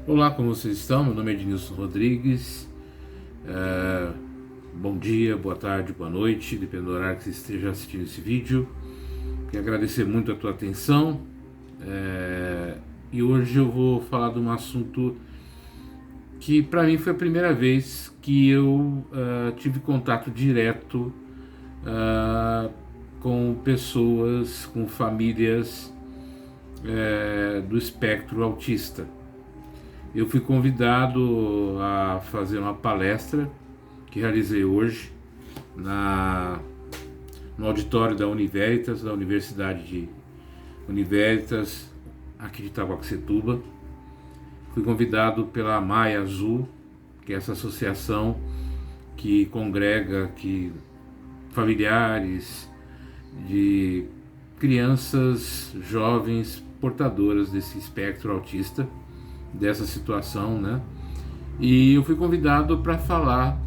Olá, como vocês estão? Meu nome é Ednilson Rodrigues. Bom dia, boa tarde, boa noite, dependendo do horário que você esteja assistindo esse vídeo. Quero agradecer muito a tua atenção. E hoje eu vou falar de um assunto que para mim foi a primeira vez que eu tive contato direto com pessoas, com famílias do espectro autista. Eu fui convidado a fazer uma palestra que realizei hoje no auditório da Univeritas, da Universidade de Univeritas, aqui de Itaquaquecetuba. Fui convidado pela Maia Azul, que é essa associação que congrega familiares de crianças, jovens portadoras desse espectro autista, dessa situação, né? E eu fui convidado para falar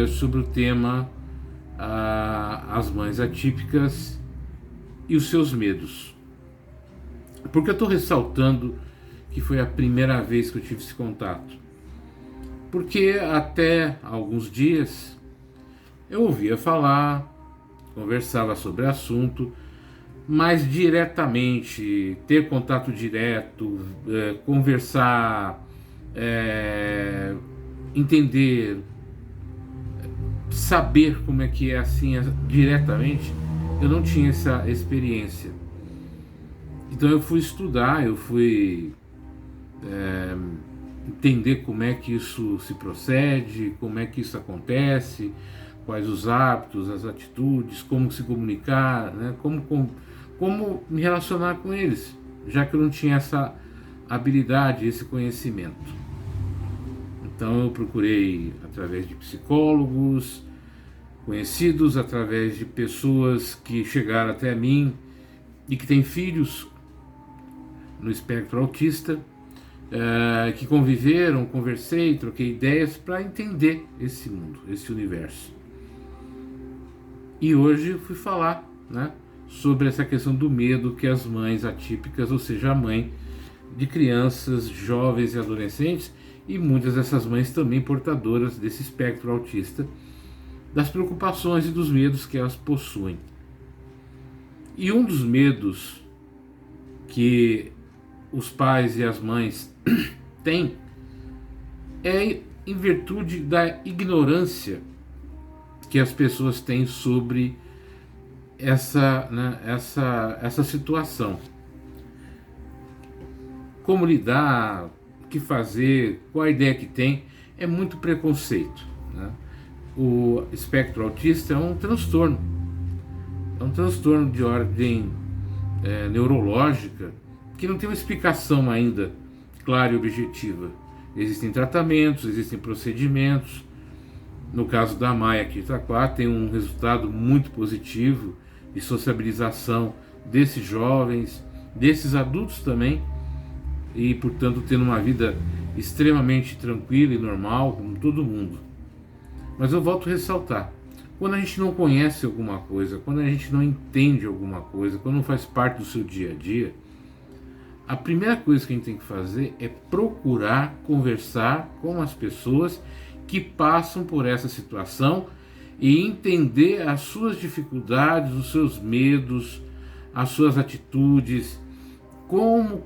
sobre o tema as mães atípicas e os seus medos. Por que eu estou ressaltando que foi a primeira vez que eu tive esse contato? Porque até alguns dias eu ouvia falar, conversava sobre o assunto, mas diretamente, ter contato direto, conversar, entender, saber como é que é assim diretamente, eu não tinha essa experiência. Então eu fui estudar, eu fui entender como é que isso se procede, como é que isso acontece, quais os hábitos, as atitudes, como se comunicar, né? Como me relacionar com eles, já que eu não tinha essa habilidade, esse conhecimento. Então eu procurei através de psicólogos conhecidos, através de pessoas que chegaram até mim e que têm filhos no espectro autista, que conviveram, conversei, troquei ideias para entender esse mundo, esse universo. E hoje eu fui falar, né, sobre essa questão do medo que as mães atípicas, ou seja, a mãe de crianças, jovens e adolescentes, e muitas dessas mães também portadoras desse espectro autista, das preocupações e dos medos que elas possuem. E um dos medos que os pais e as mães têm é em virtude da ignorância que as pessoas têm sobre essa situação. Como lidar, o que fazer, qual a ideia que tem, é muito preconceito, né? O espectro autista é um transtorno de ordem neurológica que não tem uma explicação ainda clara e objetiva. Existem tratamentos, existem procedimentos. No caso da Maia aqui de Itaquá, tem um resultado muito positivo de sociabilização desses jovens, desses adultos também, e portanto tendo uma vida extremamente tranquila e normal, como todo mundo. Mas eu volto a ressaltar, quando a gente não conhece alguma coisa, quando a gente não entende alguma coisa, quando não faz parte do seu dia a dia, a primeira coisa que a gente tem que fazer é procurar conversar com as pessoas que passam por essa situação e entender as suas dificuldades, os seus medos, as suas atitudes, como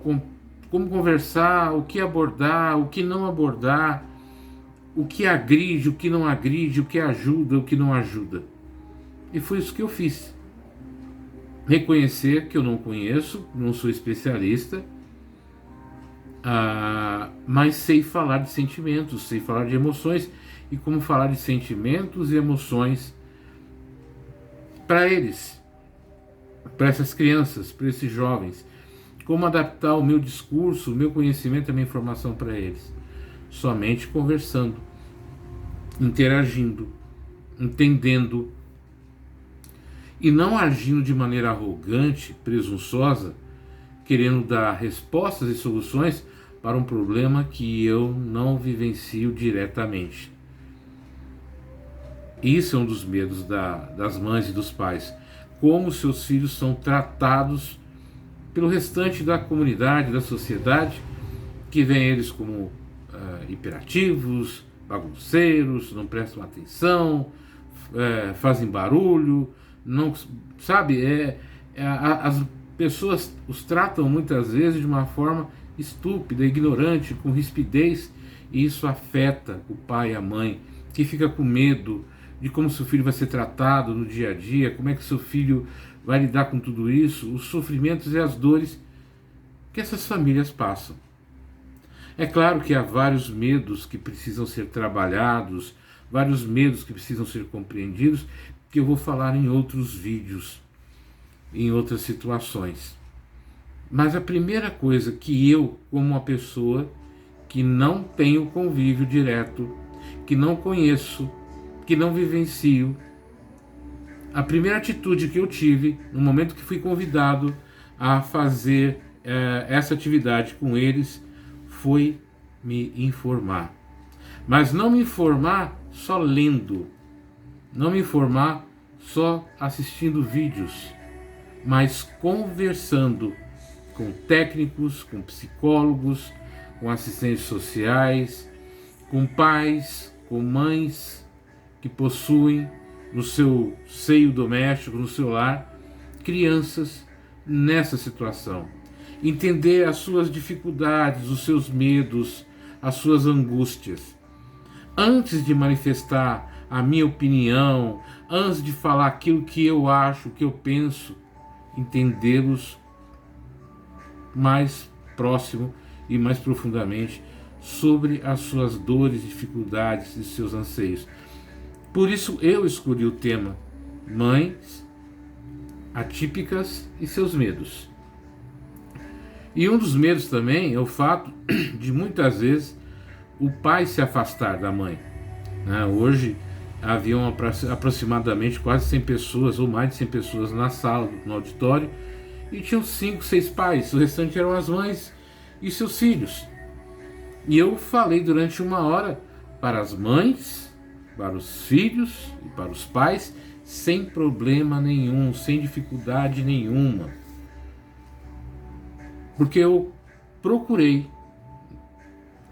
conversar, o que abordar, o que não abordar, o que agride, o que não agride, o que ajuda, o que não ajuda. E foi isso que eu fiz. Reconhecer que eu não conheço, não sou especialista, mas sei falar de sentimentos, sei falar de emoções e como falar de sentimentos e emoções para eles, para essas crianças, para esses jovens. Como adaptar o meu discurso, o meu conhecimento, a minha informação para eles. Somente conversando, interagindo, entendendo e não agindo de maneira arrogante, presunçosa, querendo dar respostas e soluções para um problema que eu não vivencio diretamente. Isso é um dos medos das mães e dos pais. Como seus filhos são tratados pelo restante da comunidade, da sociedade, que veem eles como hiperativos, bagunceiros, não prestam atenção, fazem barulho, não, sabe? As pessoas os tratam muitas vezes de uma forma estúpida, ignorante, com rispidez, e isso afeta o pai e a mãe, que fica com medo de como seu filho vai ser tratado no dia a dia, como é que seu filho vai lidar com tudo isso, os sofrimentos e as dores que essas famílias passam. É claro que há vários medos que precisam ser trabalhados, vários medos que precisam ser compreendidos, que eu vou falar em outros vídeos, em outras situações. Mas a primeira coisa que eu, como uma pessoa que não tenho convívio direto, que não conheço, que não vivencio, a primeira atitude que eu tive no momento que fui convidado a fazer essa atividade com eles foi me informar. Mas não me informar só lendo, não me informar só assistindo vídeos, mas conversando com técnicos, com psicólogos, com assistentes sociais, com pais, com mães que possuem no seu seio doméstico, no seu lar, crianças nessa situação. Entender as suas dificuldades, os seus medos, as suas angústias. Antes de manifestar a minha opinião, antes de falar aquilo que eu acho, o que eu penso, entendê-los mais próximo e mais profundamente sobre as suas dores, dificuldades e seus anseios. Por isso eu escolhi o tema Mães Atípicas e seus medos. E um dos medos também é o fato de muitas vezes o pai se afastar da mãe. Hoje haviam aproximadamente quase 100 pessoas ou mais de 100 pessoas na sala, no auditório, e tinham 5, 6 pais, o restante eram as mães e seus filhos. E eu falei durante 1 hora para as mães, para os filhos e para os pais, sem problema nenhum, sem dificuldade nenhuma. Porque eu procurei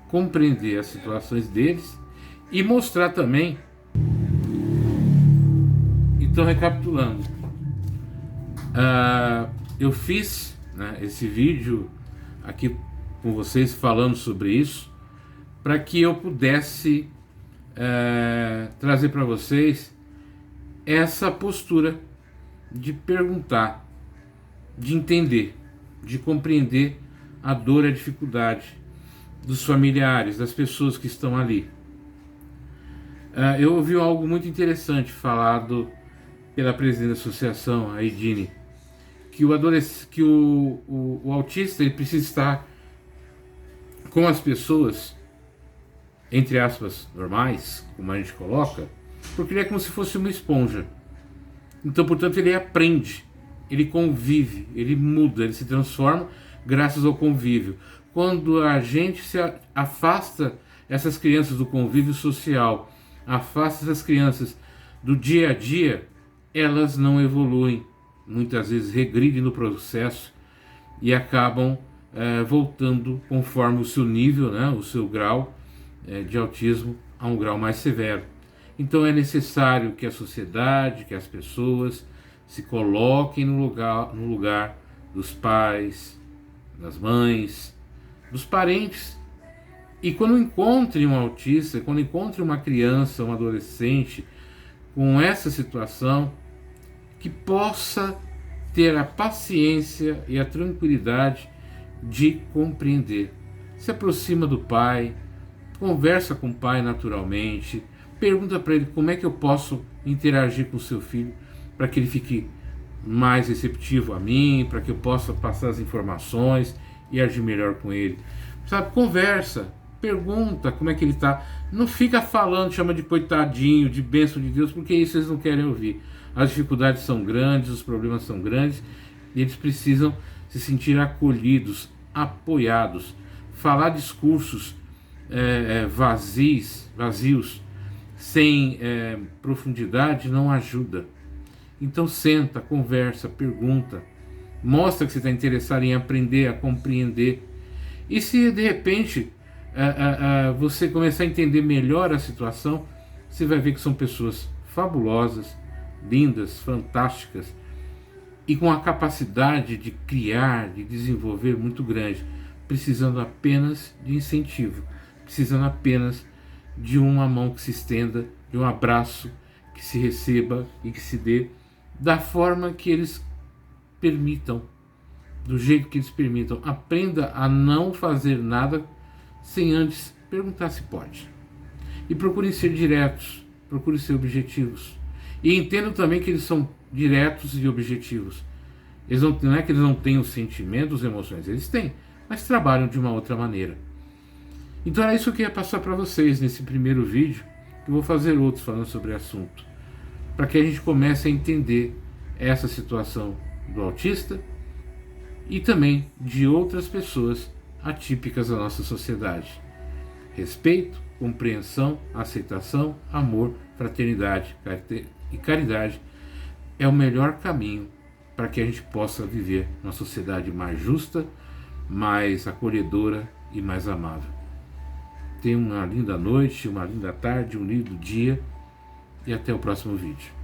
compreender as situações deles e mostrar também. Então, recapitulando, eu fiz esse vídeo aqui com vocês falando sobre isso, para que eu pudesse trazer para vocês essa postura de perguntar, de entender, de compreender a dor e a dificuldade dos familiares, das pessoas que estão ali. Eu ouvi algo muito interessante falado pela presidente da associação, a Edine, que o autista ele precisa estar com as pessoas, entre aspas, normais, como a gente coloca, porque ele é como se fosse uma esponja. Então, portanto, ele aprende, ele convive, ele muda, ele se transforma graças ao convívio. Quando a gente se afasta essas crianças do convívio social, afasta essas crianças do dia a dia, elas não evoluem, muitas vezes regridem no processo e acabam voltando conforme o seu nível, o seu grau de autismo a um grau mais severo. Então é necessário que a sociedade, que as pessoas se coloquem no lugar dos pais, das mães, dos parentes. E quando encontrem um autista, quando encontrem uma criança, um adolescente com essa situação, que possa ter a paciência e a tranquilidade de compreender. Se aproxima do pai, conversa com o pai naturalmente, pergunta para ele como é que eu posso interagir com o seu filho para que ele fique mais receptivo a mim, para que eu possa passar as informações e agir melhor com ele. Sabe, conversa, pergunta como é que ele está. Não fica falando, chama de coitadinho, de bênção de Deus, porque isso eles não querem ouvir. As dificuldades são grandes, os problemas são grandes, e eles precisam se sentir acolhidos, apoiados. Falar discursos vazios, sem profundidade, não ajuda. Então senta, conversa, pergunta, mostra que você está interessado em aprender a compreender E se de repente você começar a entender melhor a situação, você vai ver que são pessoas fabulosas, lindas, fantásticas e com a capacidade de criar, de desenvolver muito grande, precisando apenas de incentivo, precisando apenas de uma mão que se estenda, de um abraço que se receba e que se dê da forma que eles permitam, do jeito que eles permitam. Aprenda a não fazer nada sem antes perguntar se pode. E procurem ser diretos, procurem ser objetivos. E entendam também que eles são diretos e objetivos. Não é que eles não tenham sentimentos, emoções, eles têm, mas trabalham de uma outra maneira. Então era isso que eu ia passar para vocês nesse primeiro vídeo, que eu vou fazer outros falando sobre o assunto, para que a gente comece a entender essa situação do autista e também de outras pessoas atípicas da nossa sociedade. Respeito, compreensão, aceitação, amor, fraternidade e caridade é o melhor caminho para que a gente possa viver uma sociedade mais justa, mais acolhedora e mais amável. Tenha uma linda noite, uma linda tarde, um lindo dia e até o próximo vídeo.